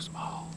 small.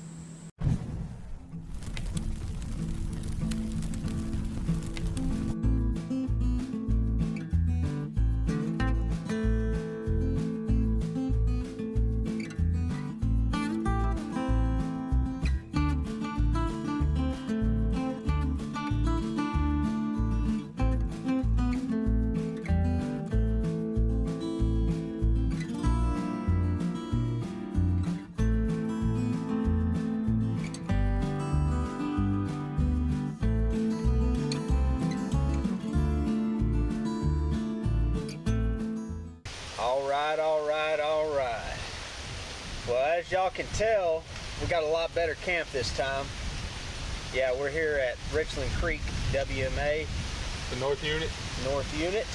All right. Well, as y'all can tell, we got a lot better camp this time. Yeah, we're here at Richland Creek, WMA. The North Unit. North Unit.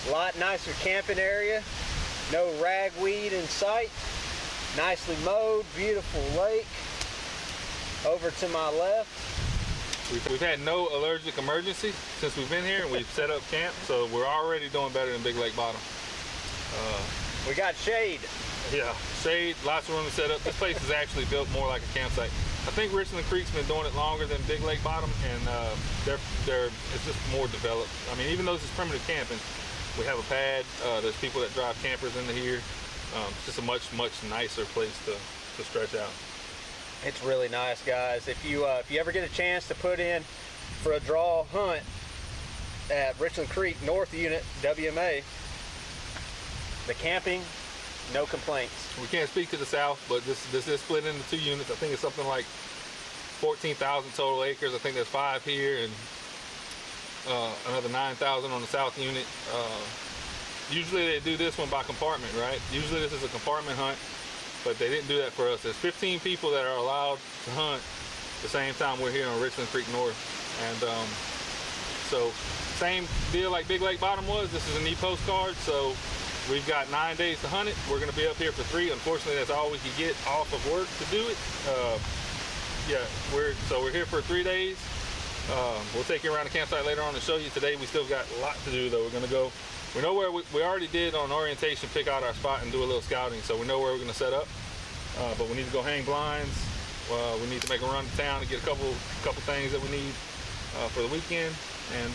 A lot nicer camping area. No ragweed in sight. Nicely mowed, beautiful lake. Over to my left. We've had no allergic emergency since we've been here, and we've set up camp, so we're already doing better than Big Lake Bottom. We got shade. Yeah, shade, lots of room to set up. This place is actually built more like a campsite. I think Richland Creek's been doing it longer than Big Lake Bottom, and it's just more developed. I mean, even though this is primitive camping, we have a pad. There's people that drive campers into here. It's just a much nicer place to stretch out. It's really nice, guys. If you ever get a chance to put in for a draw hunt at Richland Creek North Unit, WMA, the camping, no complaints. We can't speak to the south, but this is split into 2 units. I think it's something like 14,000 total acres. I think there's 5 here and another 9,000 on the south unit. Usually they do this one by compartment, right? Usually this is a compartment hunt, but they didn't do that for us. There's 15 people that are allowed to hunt the same time we're here on Richland Creek North. And so same deal like Big Lake Bottom was. This is an E-postcard, so we've got 9 days to hunt it. We're going to be up here for 3. Unfortunately, that's all we could get off of work to do it. We're here for 3 days. We'll take you around the campsite later on to show you. Today we still got a lot to do, though. We're going to go. We know where we already did on orientation, pick out our spot and do a little scouting, so we know where we're going to set up. But we need to go hang blinds. We need to make a run to town to get a couple things that we need for the weekend and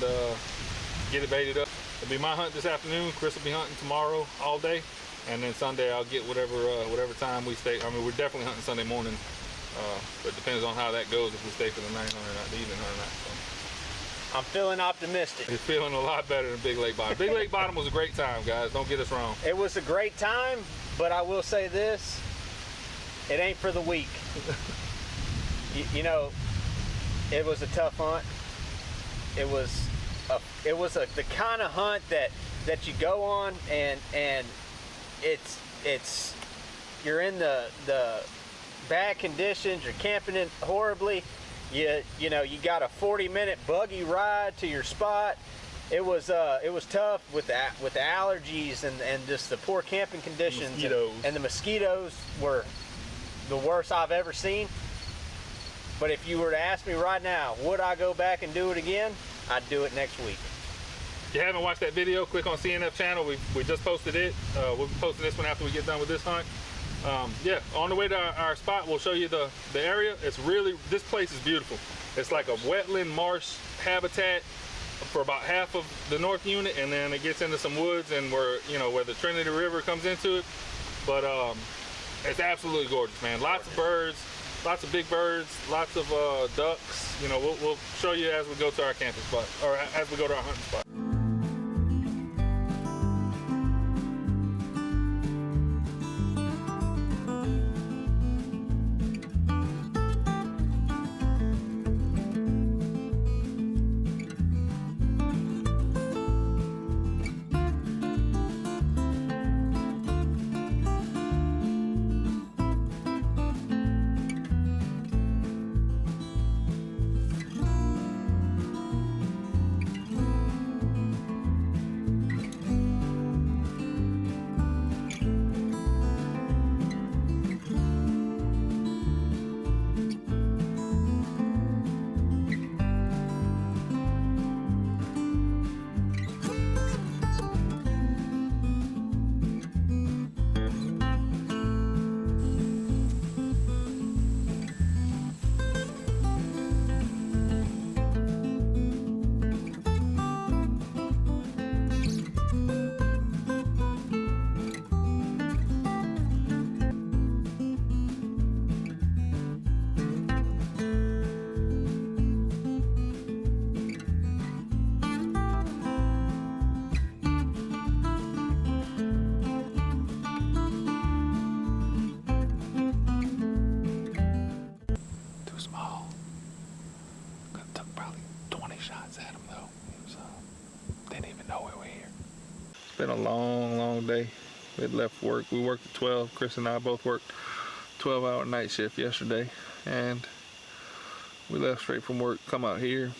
get it baited up. It'll be my hunt this afternoon. Chris will be hunting tomorrow all day, and then Sunday I'll get whatever time we stay. I mean, we're definitely hunting Sunday morning, but it depends on how that goes, if we stay for the night hunt or not, the evening hunt or not. So. I'm feeling optimistic. It's feeling a lot better than Big Lake Bottom. Big Lake Bottom was a great time, guys. Don't get us wrong. It was a great time, but I will say this: it ain't for the weak. you know, it was a tough hunt. It was the kind of hunt that you go on and it's you're in the bad conditions. You're camping in horribly. You know you got a 40-minute buggy ride to your spot. It was tough with the allergies and just the poor camping conditions. And the mosquitoes were the worst I've ever seen. But if you were to ask me right now, would I go back and do it again? I'd do it next week. If you haven't watched that video, click on CNF channel. We just posted it. We'll be posting this one after we get done with this hunt. Yeah, on the way to our spot, we'll show you the area. This place is beautiful. It's like a wetland marsh habitat for about half of the North Unit, and then it gets into some woods and where the Trinity River comes into it. But it's absolutely gorgeous, man. Lots of birds, lots of big birds, lots of ducks. We'll show you as we go to our camping spot, or as we go to our hunting spot. been a long day. We had left work. We worked at 12. Chris and I both worked 12-hour night shift yesterday, and we left straight from work, come out here,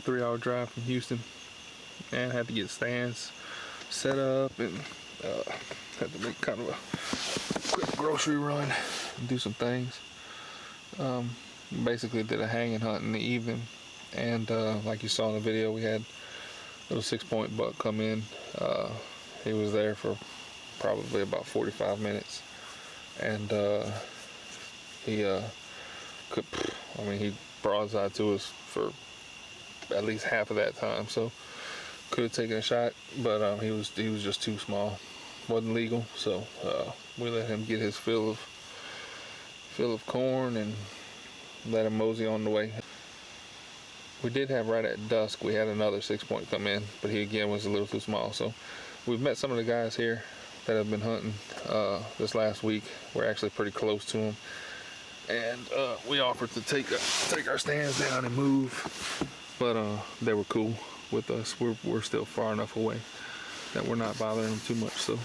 3-hour drive from Houston, and had to get stands set up, and had to make kind of a quick grocery run and do some things. Basically did a hanging hunt in the evening, and like you saw in the video, we had a little 6-point buck come in. He was there for probably about 45 minutes, and he broadside to us for at least half of that time, so could have taken a shot, but he was just too small, wasn't legal, so we let him get his fill of corn and let him mosey on the way. We did have, right at dusk, we had another 6-point come in, but he again was a little too small. So we've met some of the guys here that have been hunting this last week. We're actually pretty close to them, and we offered to take our stands down and move, but they were cool with us. We're still far enough away that we're not bothering them too much, so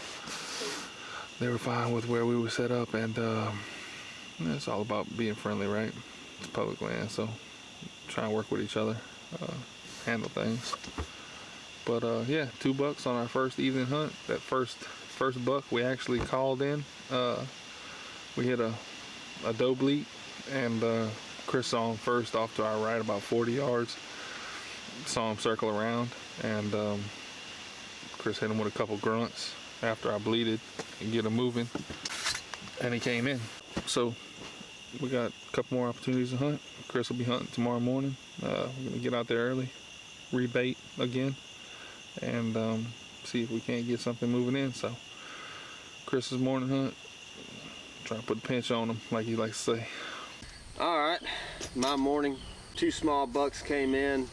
they were fine with where we were set up. And it's all about being friendly, right? It's public land, so try and work with each other, handle things. But yeah, 2 bucks on our first evening hunt. That first buck we actually called in. We hit a doe bleat, and Chris saw him first off to our right about 40 yards. Saw him circle around, and Chris hit him with a couple grunts after I bleated and get him moving, and he came in. So we got a couple more opportunities to hunt. Chris will be hunting tomorrow morning. We're gonna get out there early, rebait again, and see if we can't get something moving in. So Chris's morning hunt, try to put a pinch on him, like he likes to say. All right, my morning. 2 small bucks came in,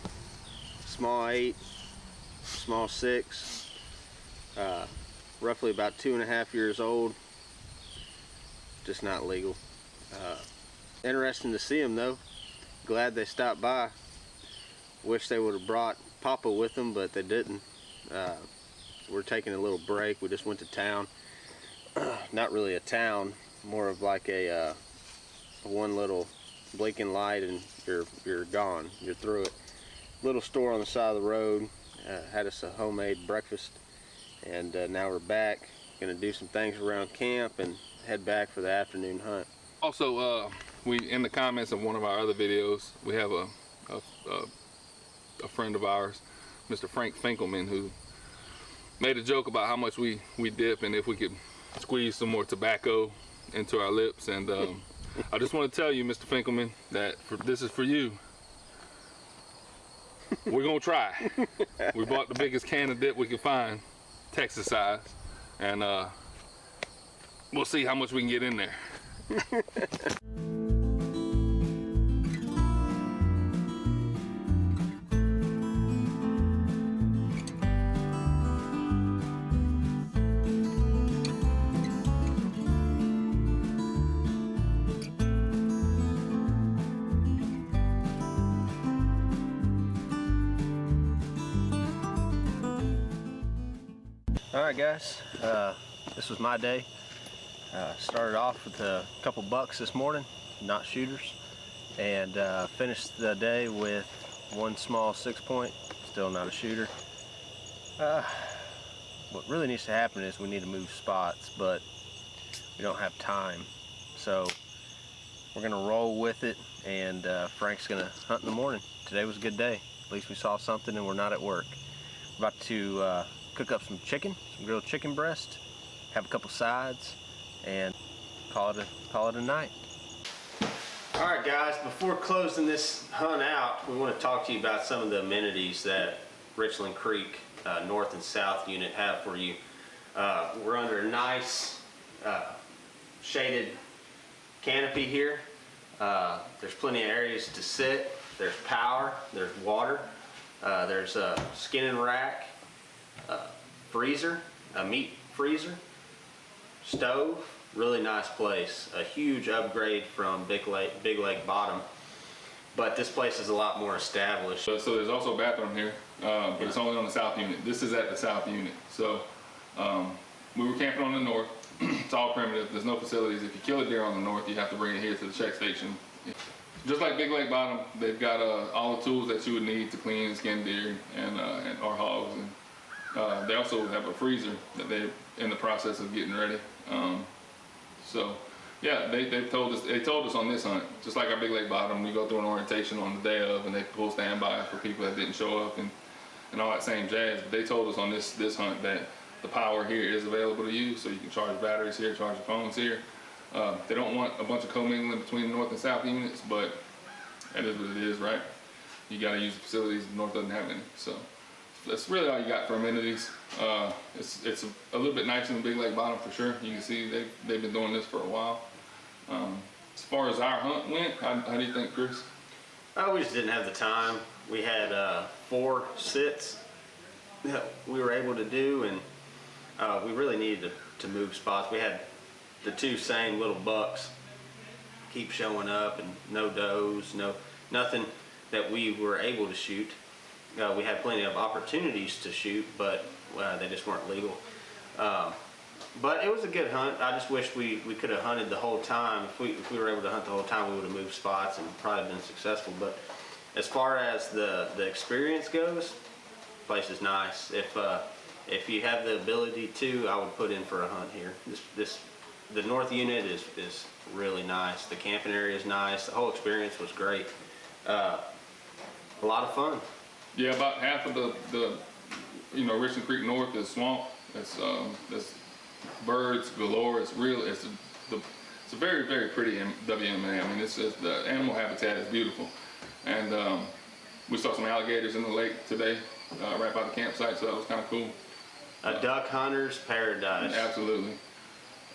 small 8, small 6, roughly about 2.5 years old. Just not legal. Interesting to see them though. Glad they stopped by. Wish they would have brought Papa with them, but they didn't. We're taking a little break. We just went to town. Not really a town, more of like a one little blinking light and you're gone. You're through it. Little store on the side of the road. Had us a homemade breakfast, and now we're back. Gonna do some things around camp and head back for the afternoon hunt. Also, we, in the comments of one of our other videos, we have a friend of ours, Mr. Frank Finkelman, who made a joke about how much we dip and if we could squeeze some more tobacco into our lips. And I just want to tell you, Mr. Finkelman, that this is for you. We're gonna try. We bought the biggest can of dip we could find, Texas size, and we'll see how much we can get in there. All right, guys, this was my day. Started off with a couple bucks this morning, not shooters, and finished the day with 1 small 6-point, still not a shooter. What really needs to happen is we need to move spots, but we don't have time. So we're gonna roll with it, and Frank's gonna hunt in the morning. Today was a good day. At least we saw something and we're not at work. About to cook up some chicken, some grilled chicken breast, have a couple sides, and call it a night. All right, guys, before closing this hunt out, we want to talk to you about some of the amenities that Richland Creek North and South unit have for you. We're under a nice shaded canopy here. There's plenty of areas to sit. There's power, there's water, there's a skinning rack, freezer, a meat freezer, stove. Really nice place. A huge upgrade from Big Lake Bottom, but this place is a lot more established. So there's also a bathroom here, but it's only on the south unit. This is at the south unit. So We were camping on the north. It's all primitive. There's no facilities. If you kill a deer on the north, you have to bring it here to the check station. Just like Big Lake Bottom, they've got all the tools that you would need to clean and skin deer and or hogs. And they also have a freezer that they're in the process of getting ready. So yeah, they told us on this hunt, just like our Big Lake Bottom, we go through an orientation on the day of, and they pull standby for people that didn't show up and all that same jazz. But they told us on this hunt that the power here is available to you, so you can charge batteries here, charge your phones here. They don't want a bunch of commingling between the north and south units, but that is what it is, right? You got to use the facilities. The north doesn't have any, so that's really all you got for amenities. It's a little bit nicer than Big Lake Bottom for sure. You can see they've been doing this for a while. As far as our hunt went, how do you think, Chris? We just didn't have the time. We had 4 sits that we were able to do, and we really needed to move spots. We had the 2 same little bucks keep showing up, and no does, nothing that we were able to shoot. We had plenty of opportunities to shoot, but they just weren't legal. But it was a good hunt. I just wish we could have hunted the whole time. If we were able to hunt the whole time, we would have moved spots and probably been successful. But as far as the experience goes, the place is nice. If you have the ability to, I would put in for a hunt here. The north unit is really nice. The camping area is nice. The whole experience was great. A lot of fun. Yeah, about half of the Richland Creek North is swamp. There's birds galore. It's a very, very pretty WMA. I mean, the animal habitat is beautiful. And we saw some alligators in the lake today, right by the campsite, so that was kind of cool. A duck hunter's paradise. Absolutely.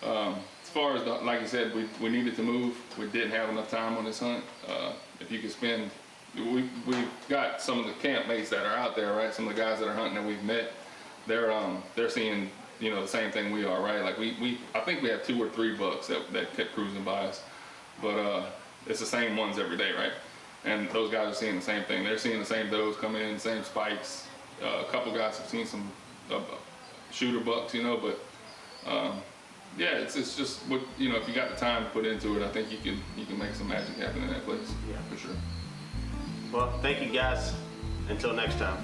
As far as, like you said, we needed to move. We didn't have enough time on this hunt. If you could spend, we've got some of the campmates that are out there, right? Some of the guys that are hunting that we've met, they're seeing the same thing we are, right? Like I think we have 2 or 3 bucks that kept cruising by us, but it's the same ones every day, right? And those guys are seeing the same thing. They're seeing the same does come in, same spikes. A couple guys have seen some shooter bucks, but yeah, it's just what if you got the time to put into it, I think you can make some magic happen in that place. Yeah, for sure. Well, thank you guys. Until next time.